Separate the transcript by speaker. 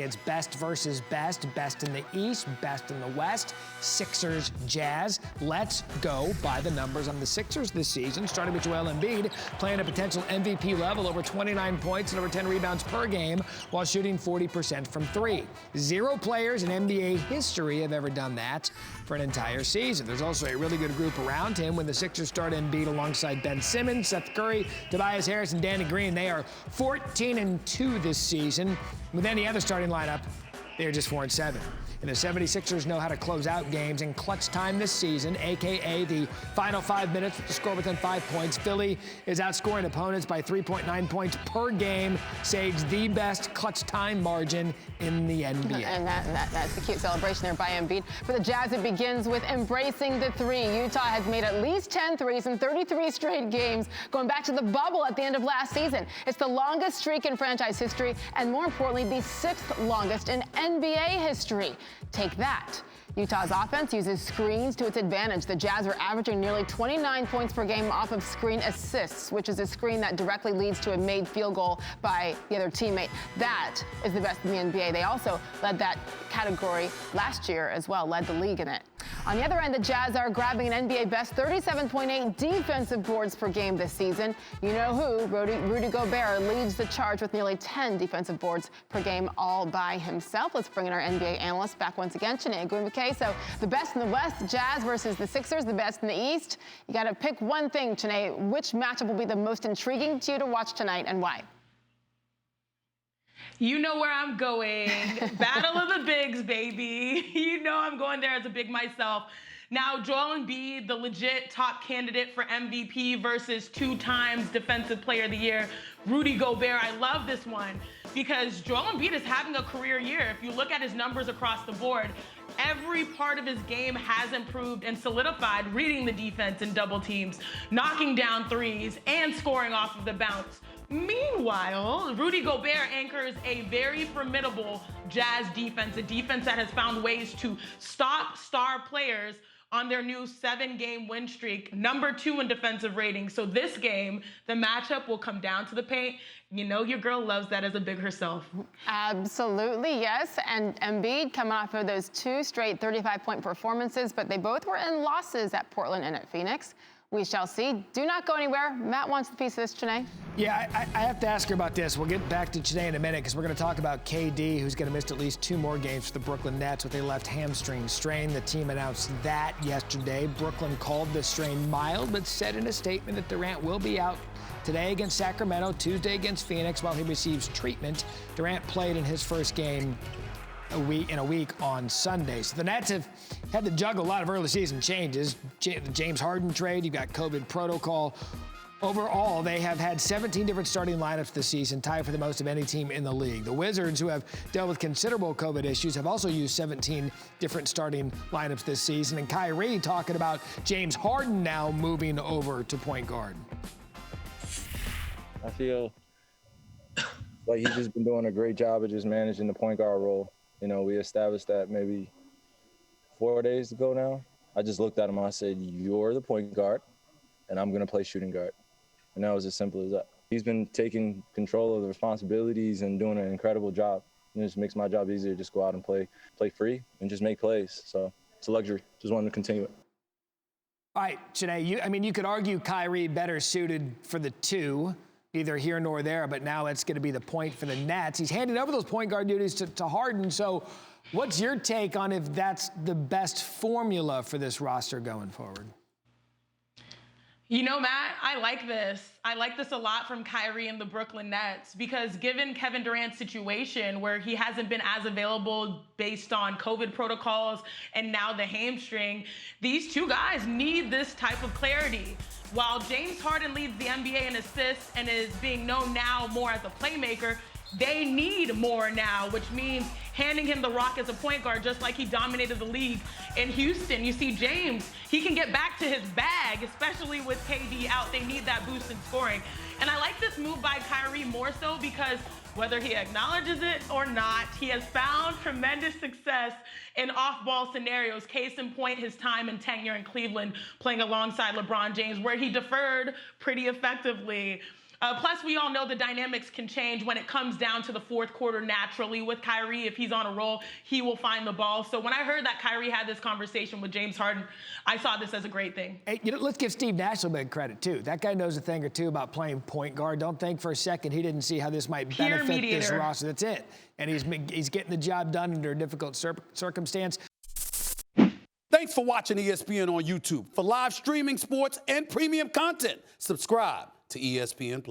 Speaker 1: It's best versus best, best in the East, best in the West, Sixers, Jazz. Let's go by the numbers on the Sixers this season, starting with Joel Embiid, playing a potential MVP level, over 29 points and over 10 rebounds per game, while shooting 40% from three. 0 players in NBA history have ever done that for an entire season. There's also a really good group around him when the Sixers start Embiid alongside Ben Simmons, Seth Curry, Tobias Harris, and Danny Green. They are 14-2 this season. With any other starting lineup, they're just 4-7. And the 76ers know how to close out games in clutch time this season, a.k.a. the final 5 minutes with the score within 5 points. Philly is outscoring opponents by 3.9 points per game, saves the best clutch time margin in the NBA.
Speaker 2: And that's the cute celebration there by Embiid. For the Jazz, it begins with embracing the three. Utah has made at least 10 threes in 33 straight games, going back to the bubble at the end of last season. It's the longest streak in franchise history, and more importantly, the 6th longest in NBA history. Take that. Utah's offense uses screens to its advantage. The Jazz are averaging nearly 29 points per game off of screen assists, which is a screen that directly leads to a made field goal by the other teammate. That is the best in the NBA. They also led that category last year as well, led the league in it. On the other end, the Jazz are grabbing an NBA best 37.8 defensive boards per game this season. You know who? Rudy Gobert leads the charge with nearly 10 defensive boards per game all by himself. Let's bring in our NBA analyst back once again, Chiney Ogwumike. So the best in the West, Jazz versus the Sixers, the best in the East. You got to pick one thing, Chiney. Which matchup will be the most intriguing to you to watch tonight, and why?
Speaker 3: You know where I'm going. Battle of the bigs, baby. You know I'm going there as a big myself. Now, Joel Embiid, the legit top candidate for MVP versus 2 times Defensive Player of the Year, Rudy Gobert. I love this one because Joel Embiid is having a career year. If you look at his numbers across the board, every part of his game has improved and solidified, reading the defense in double teams, knocking down threes, and scoring off of the bounce. Meanwhile, Rudy Gobert anchors a very formidable Jazz defense, a defense that has found ways to stop star players on their new 7-game win streak, number 2 in defensive rating. So this game, the matchup will come down to the paint. You know your girl loves that as a big herself.
Speaker 2: Absolutely, yes. And Embiid coming off of those 2 straight 35-point performances, but they both were in losses at Portland and at Phoenix. We shall see. Do not go anywhere. Matt wants the piece of this, Chiney.
Speaker 1: Yeah, I have to ask her about this. We'll get back to Chiney in a minute because we're going to talk about KD, who's going to miss at least 2 more games for the Brooklyn Nets with a left hamstring strain. The team announced that yesterday. Brooklyn called the strain mild, but said in a statement that Durant will be out today against Sacramento, Tuesday against Phoenix while he receives treatment. Durant played in his first game in a week on Sunday. So the Nets have had to juggle a lot of early season changes. The James Harden trade, you've got COVID protocol. Overall, they have had 17 different starting lineups this season, tied for the most of any team in the league. The Wizards, who have dealt with considerable COVID issues, have also used 17 different starting lineups this season. And Kyrie talking about James Harden now moving over to point guard.
Speaker 4: I feel like he's just been doing a great job of just managing the point guard role. You know, we established that maybe 4 days ago now. I just looked at him and I said, you're the point guard, and I'm going to play shooting guard. And that was as simple as that. He's been taking control of the responsibilities and doing an incredible job. It just makes my job easier. Just go out and play free and just make plays. So it's a luxury. Just wanted to continue it.
Speaker 1: All right, Chiney, you could argue Kyrie better suited for the 2. Neither here nor there, but now it's going to be the point for the Nets. He's handed over those point guard duties to Harden. So what's your take on if that's the best formula for this roster going forward?
Speaker 3: You know, Matt, I like this. I like this a lot from Kyrie and the Brooklyn Nets because given Kevin Durant's situation where he hasn't been as available based on COVID protocols and now the hamstring, these 2 guys need this type of clarity. While James Harden leads the NBA in assists and is being known now more as a playmaker, they need more now, which means handing him the rock as a point guard, just like he dominated the league in Houston. You see James, he can get back to his bag, especially with KD out. They need that boost in scoring. And I like this move by Kyrie more so because whether he acknowledges it or not, he has found tremendous success in off-ball scenarios. Case in point, his time and tenure in Cleveland playing alongside LeBron James, where he deferred pretty effectively. Plus, we all know the dynamics can change when it comes down to the fourth quarter naturally with Kyrie. If he's on a roll, he will find the ball. So when I heard that Kyrie had this conversation with James Harden, I saw this as a great thing.
Speaker 1: Hey, let's give Steve Nash a bit of credit, too. That guy knows a thing or two about playing point guard. Don't think for a second he didn't see how this might benefit this roster. That's it. And he's getting the job done under a difficult circumstance.
Speaker 5: Thanks for watching ESPN on YouTube. For live streaming, sports, and premium content, subscribe to ESPN+.